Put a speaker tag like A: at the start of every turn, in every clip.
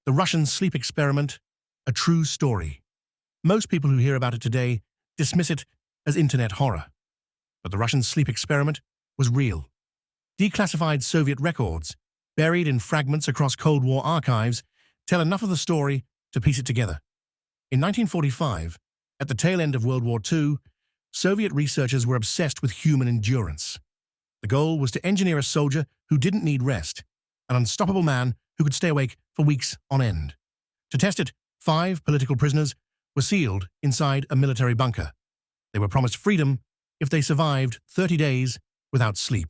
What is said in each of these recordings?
A: The Russian sleep experiment, a true story. Most people who hear about it today dismiss it as internet horror. But the Russian sleep experiment was real. Declassified Soviet records, buried in fragments across Cold War archives, tell enough of the story to piece it together. In 1945, at the tail end of World War II, Soviet researchers were obsessed with human endurance. The goal was to engineer a soldier who didn't need rest, an unstoppable man who could stay awake for weeks on end. To test it, 5 political prisoners were sealed inside a military bunker. They were promised freedom if they survived 30 days without sleep.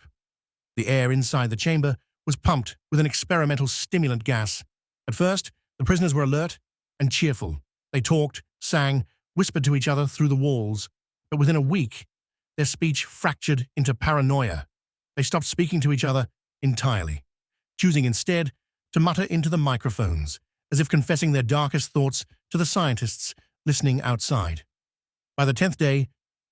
A: The air inside the chamber was pumped with an experimental stimulant gas. At first, the prisoners were alert and cheerful. They talked, sang, whispered to each other through the walls. But within a week, their speech fractured into paranoia. They stopped speaking to each other entirely, choosing instead to mutter into the microphones, as if confessing their darkest thoughts to the scientists listening outside. By the 10th day,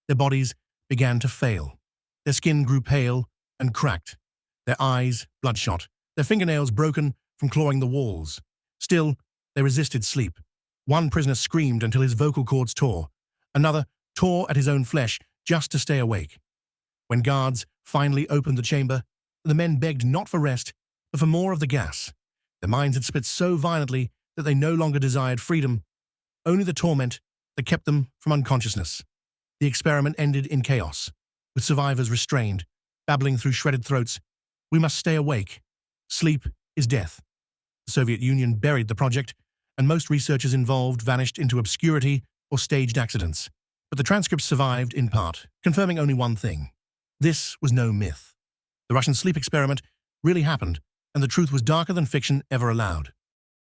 A: their bodies began to fail. Their skin grew pale and cracked, their eyes bloodshot, their fingernails broken from clawing the walls. Still, they resisted sleep. One prisoner screamed until his vocal cords tore. Another tore at his own flesh just to stay awake. When guards finally opened the chamber, the men begged not for rest, but for more of the gas. Their minds had split so violently that they no longer desired freedom, only the torment that kept them from unconsciousness. The experiment ended in chaos, with survivors restrained, babbling through shredded throats, "We must stay awake. Sleep is death." The Soviet Union buried the project, and most researchers involved vanished into obscurity or staged accidents. But the transcripts survived in part, confirming only one thing. This was no myth. The Russian sleep experiment really happened, and the truth was darker than fiction ever allowed.